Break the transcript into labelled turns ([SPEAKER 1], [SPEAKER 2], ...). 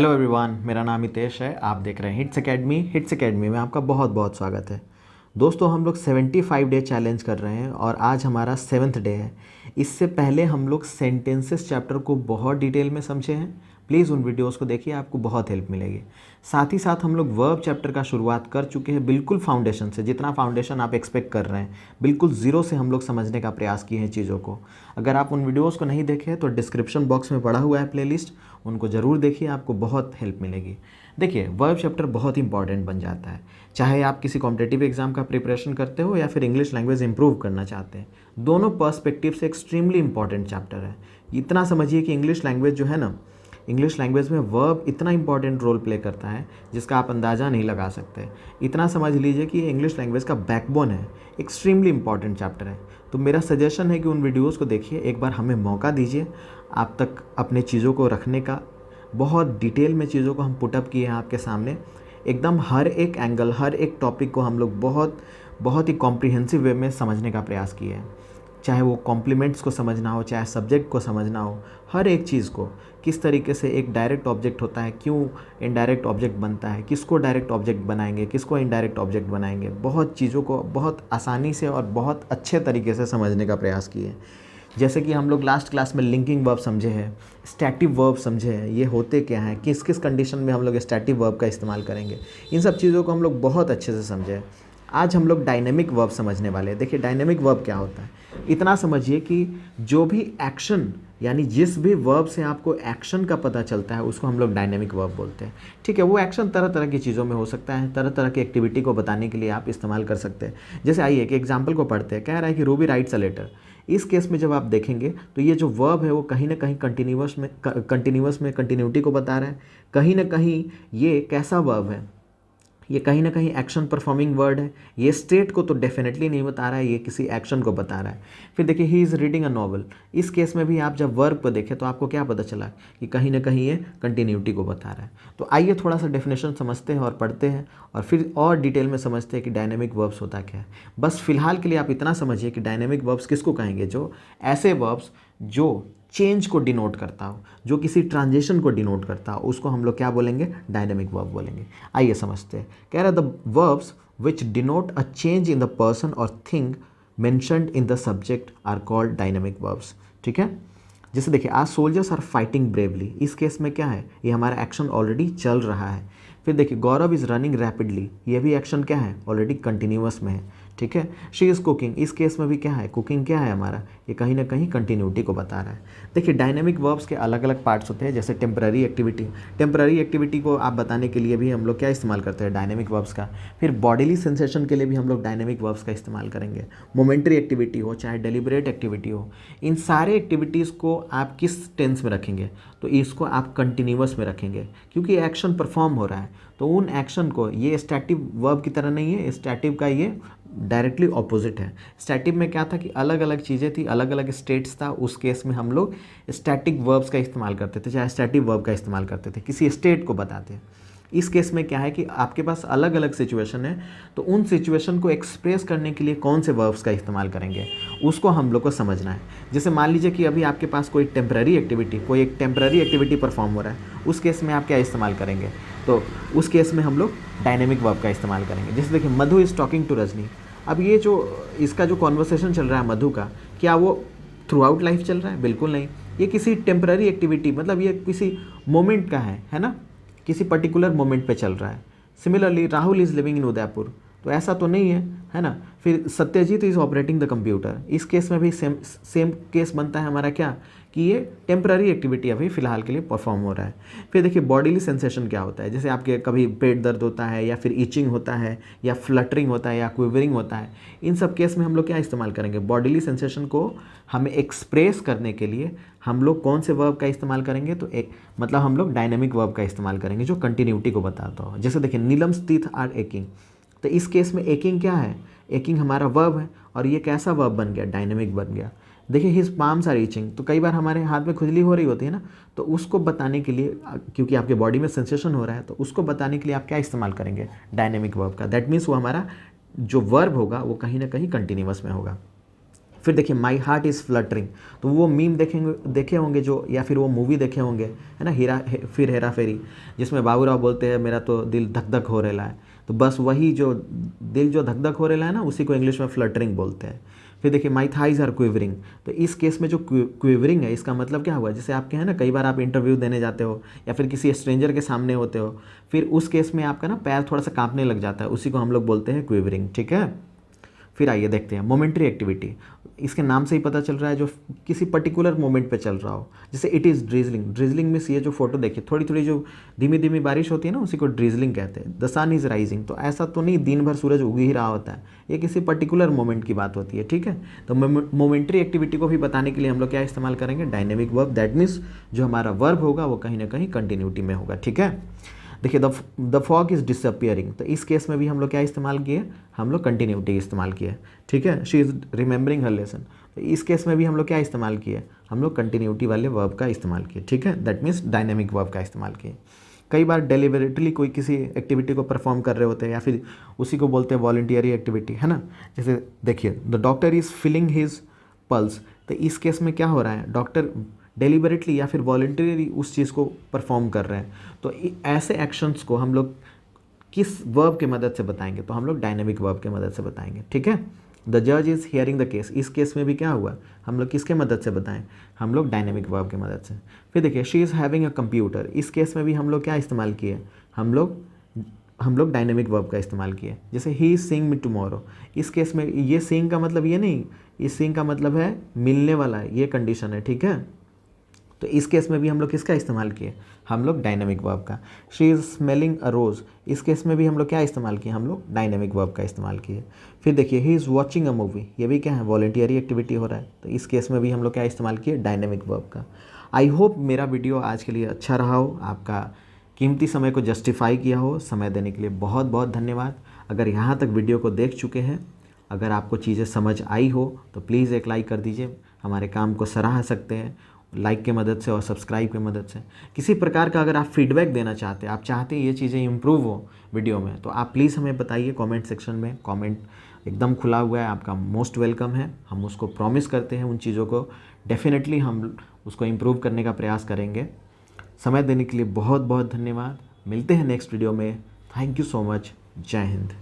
[SPEAKER 1] Hello everyone, मेरा नाम हितेश है। आप देख रहे हैं हिट्स एकेडमी में आपका बहुत बहुत स्वागत है। दोस्तों, हम लोग 75 डे चैलेंज कर रहे हैं और आज हमारा 7th डे है। इससे पहले हम लोग सेंटेंसेस चैप्टर को बहुत डिटेल में समझे हैं। प्लीज़ उन वीडियोस को देखिए, आपको बहुत हेल्प मिलेगी। साथ ही साथ हम लोग वर्ब चैप्टर का शुरुआत कर चुके हैं, बिल्कुल फाउंडेशन से। जितना फाउंडेशन आप एक्सपेक्ट कर रहे हैं, बिल्कुल ज़ीरो से हम लोग समझने का प्रयास किए हैं चीज़ों को। अगर आप उन वीडियोस को नहीं देखे तो डिस्क्रिप्शन बॉक्स में पड़ा हुआ है प्लेलिस्ट, उनको ज़रूर देखिए, आपको बहुत हेल्प मिलेगी। देखिए, वर्ब चैप्टर बहुत इंपॉर्टेंट बन जाता है, चाहे आप किसी कॉम्पिटिटिव एग्जाम का प्रिपरेशन करते हो या फिर इंग्लिश लैंग्वेज इंप्रूव करना चाहते हैं। दोनों पर्सपेक्टिव से एक्सट्रीमली इंपॉर्टेंट चैप्टर है। इतना समझिए कि इंग्लिश लैंग्वेज जो है ना, इंग्लिश लैंग्वेज में वर्ब इतना इंपॉर्टेंट रोल प्ले करता है जिसका आप अंदाज़ा नहीं लगा सकते। इतना समझ लीजिए कि इंग्लिश लैंग्वेज का बैकबोन है, एक्सट्रीमली इंपॉर्टेंट चैप्टर है। तो मेरा सजेशन है कि उन वीडियोस को देखिए, एक बार हमें मौका दीजिए आप तक अपने चीज़ों को रखने का। बहुत डिटेल में चीज़ों को हम पुटअप किए हैं आपके सामने, एकदम हर एक एंगल, हर एक टॉपिक को हम लोग बहुत बहुत ही कॉम्प्रिहेंसिव वे में समझने का प्रयास किए हैं। चाहे वो कॉम्प्लीमेंट्स को समझना हो, चाहे सब्जेक्ट को समझना हो, हर एक चीज़ को, किस तरीके से एक डायरेक्ट ऑब्जेक्ट होता है, क्यों इनडायरेक्ट ऑब्जेक्ट बनता है, किसको डायरेक्ट ऑब्जेक्ट बनाएंगे, किसको इनडायरेक्ट ऑब्जेक्ट बनाएंगे, बहुत चीज़ों को बहुत आसानी से और बहुत अच्छे तरीके से समझने का प्रयास किए। जैसे कि हम लोग लास्ट क्लास में लिंकिंग वर्ब समझे हैं, स्टैटिव वर्ब समझे हैं, ये होते क्या हैं, किस किस कंडीशन में हम लोग स्टैटिव वर्ब का इस्तेमाल करेंगे, इन सब चीज़ों को हम लोग बहुत अच्छे से समझे हैं। आज हम लोग डायनेमिक वर्ब समझने वाले हैं। देखिए, डायनेमिक वर्ब क्या होता है, इतना समझिए कि जो भी एक्शन, यानी जिस भी वर्ब से आपको एक्शन का पता चलता है, उसको हम लोग डायनेमिक वर्ब बोलते हैं। ठीक है, वो एक्शन तरह तरह की चीज़ों में हो सकता है, तरह तरह की एक्टिविटी को बताने के लिए आप इस्तेमाल कर सकते हैं। जैसे आइए एक एग्जाम्पल को पढ़ते हैं। कह रहा है कि रूबी राइट्स अ लेटर। इस केस में जब आप देखेंगे तो ये जो वर्ब है वो कहीं ना कहीं कंटिन्यूअस में कंटिन्यूटी को बता रहा है। कहीं ना कहीं ये कैसा वर्ब है, ये कहीं ना कहीं एक्शन परफॉर्मिंग वर्ड है। ये स्टेट को तो डेफिनेटली नहीं बता रहा है, ये किसी एक्शन को बता रहा है। फिर देखिए, he is reading a novel. इस केस में भी आप जब वर्ब को देखें तो आपको क्या पता चला कि कहीं ना कहीं ये कंटिन्यूटी को बता रहा है। तो आइए थोड़ा सा डेफिनेशन समझते हैं और पढ़ते हैं, और फिर और डिटेल में समझते हैं कि डायनेमिक वर्ब्स होता क्या है। बस फिलहाल के लिए आप इतना समझिए कि डायनेमिक वर्ब्स किसको कहेंगे, जो ऐसे वर्ब्स जो चेंज को डिनोट करता हो, जो किसी ट्रांजिशन को डिनोट करता हो, उसको हम लोग क्या बोलेंगे, डायनेमिक वर्ब बोलेंगे। आइए समझते हैं। कह रहा है the verbs which denote a change in the person or thing mentioned in the subject are called dynamic verbs. ठीक है, जैसे देखिए, आज सोल्जर्स आर फाइटिंग ब्रेवली। इस केस में क्या है, ये हमारा एक्शन ऑलरेडी चल रहा है। फिर देखिए, गौरव इज़ रनिंग रैपिडली। ये भी एक्शन क्या है, ऑलरेडी कंटिन्यूअस में है। ठीक है, शी इज़ कुकिंग। इस केस में भी क्या है, कुकिंग क्या है हमारा, ये कहीं ना कहीं कंटिन्यूटी को बता रहा है। देखिए, डायनेमिक वर्ब्स के अलग अलग पार्ट्स होते हैं। जैसे टेम्पररी एक्टिविटी, टेम्पररी एक्टिविटी को आप बताने के लिए भी हम लोग क्या इस्तेमाल करते हैं, डायनेमिक वर्ब्स का। फिर बॉडीली सेंसेशन के लिए भी हम लोग डायनेमिक वर्ब्स का इस्तेमाल करेंगे। मोमेंट्री एक्टिविटी हो चाहे डेलिबरेट एक्टिविटी हो, इन सारे एक्टिविटीज़ को आप किस टेंस में रखेंगे, तो इसको आप कंटिन्यूअस में रखेंगे, क्योंकि एक्शन परफॉर्म हो रहा है। तो उन एक्शन को, ये स्टैटिव वर्ब की तरह नहीं है, स्टैटिव का ये डायरेक्टली ऑपोजिट है। स्टैटिव में क्या था कि अलग अलग चीज़ें थी, अलग अलग स्टेट्स था। उस केस में हम लोग स्टैटिक वर्ब्स का इस्तेमाल करते थे, चाहे स्टैटिव वर्ब का इस्तेमाल करते थे, किसी स्टेट को बताते हैं। इस केस में क्या है कि आपके पास अलग अलग सिचुएशन है, तो उन सिचुएशन को एक्सप्रेस करने के लिए कौन से वर्ब्स का इस्तेमाल करेंगे, उसको हम लोग को समझना है। जैसे मान लीजिए कि अभी आपके पास कोई टेम्पररी एक्टिविटी, कोई एक टेम्पररी एक्टिविटी परफॉर्म हो रहा है, उस केस में आप क्या इस्तेमाल करेंगे, तो उस केस में हम लोग डायनेमिक वर्ब का इस्तेमाल करेंगे। जैसे देखिए, मधु इज़ टॉकिंग टू रजनी। अब ये जो इसका जो कॉन्वर्सेशन चल रहा है मधु का, क्या वो थ्रू आउट लाइफ चल रहा है? बिल्कुल नहीं। ये किसी टेम्पररी एक्टिविटी, मतलब ये किसी मोमेंट का है ना, किसी पर्टिकुलर मोमेंट पे चल रहा है। Similarly, Rahul is living in Udaipur, तो ऐसा तो नहीं है ना। फिर Satyajit is operating the computer. इस केस में भी सेम केस बनता है हमारा क्या, कि ये टेम्पररी एक्टिविटी अभी फ़िलहाल के लिए परफॉर्म हो रहा है। फिर देखिए, बॉडीली सेंसेशन क्या होता है, जैसे आपके कभी पेट दर्द होता है, या फिर इचिंग होता है, या फ्लटरिंग होता है, या क्विवरिंग होता है। इन सब केस में हम लोग क्या इस्तेमाल करेंगे, बॉडीली सेंसेशन को हमें एक्सप्रेस करने के लिए हम लोग कौन से वर्ब का इस्तेमाल करेंगे, तो एक मतलब हम लोग डायनेमिक वर्ब का इस्तेमाल करेंगे, जो कंटिन्यूटी को बताता हो। जैसे देखिए, नीलम्स टीथ आर एकिंग। तो इस केस में एकिंग क्या है, एकिंग हमारा वर्ब है, और ये कैसा वर्ब बन गया, डायनेमिक बन गया। देखिए, हिज पाम्स आर ईचिंग। तो कई बार हमारे हाथ में खुजली हो रही होती है ना, तो उसको बताने के लिए, क्योंकि आपके बॉडी में सेंसेशन हो रहा है, तो उसको बताने के लिए आप क्या इस्तेमाल करेंगे, डायनेमिक वर्ब का। दैट मीन्स वो हमारा जो वर्ब होगा वो कहीं ना कहीं कंटिन्यूअस में होगा। फिर देखिए माई हार्ट इज़ फ्लटरिंग, तो वो मीम देखे होंगे जो, या फिर वो मूवी देखे होंगे, है ना, फिर हेरा फेरी, जिसमें बाबूराव बोलते हैं मेरा तो दिल धक धक हो रहा है। तो बस वही जो दिल जो धक धक हो रहा है ना, उसी को इंग्लिश में फ्लटरिंग बोलते हैं। फिर देखिए माई थाइज आर क्विवरिंग, तो इस केस में जो क्विवरिंग है इसका मतलब क्या हुआ, जैसे आपके हैं ना, कई बार आप इंटरव्यू देने जाते हो या फिर किसी स्ट्रेंजर के सामने होते हो, फिर उस केस में आपका ना पैर थोड़ा सा कांपने लग जाता है, उसी को हम लोग बोलते हैं क्विवरिंग। ठीक है, फिर आइए देखते हैं मोमेंट्री एक्टिविटी। इसके नाम से ही पता चल रहा है जो किसी पर्टिकुलर मोमेंट पे चल रहा हो, जैसे इट इज़ ड्रिजलिंग। ड्रिजलिंग में ये जो फोटो देखिए, थोड़ी थोड़ी जो धीमी धीमी बारिश होती है ना, उसी को ड्रिजलिंग कहते हैं। द सन इज़ राइजिंग, तो ऐसा तो नहीं दिन भर सूरज उग ही रहा होता है, ये किसी पर्टिकुलर मोमेंट की बात होती है। ठीक है, तो मोमेंट्री एक्टिविटी को भी बताने के लिए हम लोग क्या इस्तेमाल करेंगे, डायनेमिक वर्ब। दैट मीन्स जो हमारा वर्ब होगा वो कहीं ना कहीं कंटिन्यूटी में होगा। ठीक है, देखिए द फॉग इज़ डिसअपियरिंग, तो इस केस में भी हम लोग क्या इस्तेमाल किए, हम लोग कंटिन्यूटी इस्तेमाल किए। ठीक है, she is remembering her lesson, तो इस केस में भी हम लोग क्या इस्तेमाल किए, हम लोग कंटिन्यूटी वाले वर्ब का इस्तेमाल किए। ठीक है, दैट मीन्स डायनेमिक वर्ब का इस्तेमाल किए। कई बार डेलिबरेटली कोई किसी एक्टिविटी को परफॉर्म कर रहे होते हैं, या फिर उसी को बोलते हैं वॉलंटियरी एक्टिविटी, है ना। जैसे देखिए the doctor is feeling his pulse, तो इस केस में क्या हो रहा है, डॉक्टर डेलिबरेटली या फिर वॉलंटियरली उस चीज़ को परफॉर्म कर रहे हैं। तो ऐसे एक्शंस को हम लोग किस वर्ब की मदद से बताएंगे, तो हम लोग डायनेमिक वर्ब की मदद से बताएंगे। ठीक है, द जज इज़ हियरिंग द केस, इस केस में भी क्या हुआ, हम लोग किसके मदद से बताएं, हम लोग डायनेमिक वर्ब की मदद से। फिर देखिए she is having a computer, इस केस में भी हम लोग क्या इस्तेमाल किए, हम लोग डायनेमिक वर्ब का इस्तेमाल किए। जैसे he is seeing me tomorrow, इस केस में ये सीइंग का मतलब ये नहीं, इस सीइंग का मतलब है मिलने वाला, ये कंडीशन है। ठीक है, तो इस केस में भी हम लोग किसका इस्तेमाल किए, हम लोग डायनेमिक वर्ब का। शी इज़ स्मेलिंग अ रोज़, इस केस में भी हम लोग क्या इस्तेमाल किए, हम लोग डायनेमिक वर्ब का इस्तेमाल किए। फिर देखिए he is watching a movie, ये भी क्या है, वॉलंटियरी एक्टिविटी हो रहा है, तो इस केस में भी हम लोग क्या इस्तेमाल किए, डायनेमिक वर्ब का। आई होप मेरा वीडियो आज के लिए अच्छा रहा हो, आपका कीमती समय को जस्टिफाई किया हो। समय देने के लिए बहुत बहुत धन्यवाद। अगर यहाँ तक वीडियो को देख चुके हैं, अगर आपको चीज़ें समझ आई हो तो प्लीज़ एक लाइक कर दीजिए, हमारे काम को सराह सकते हैं लाइक के मदद से और सब्सक्राइब की मदद से। किसी प्रकार का अगर आप फीडबैक देना चाहते हैं, आप चाहते हैं ये चीज़ें इम्प्रूव हो वीडियो में, तो आप प्लीज़ हमें बताइए कमेंट सेक्शन में। कमेंट एकदम खुला हुआ है, आपका मोस्ट वेलकम है। हम उसको प्रॉमिस करते हैं, उन चीज़ों को डेफिनेटली हम उसको इम्प्रूव करने का प्रयास करेंगे। समय देने के लिए बहुत बहुत धन्यवाद। मिलते हैं नेक्स्ट वीडियो में। Thank you so much. जय हिंद।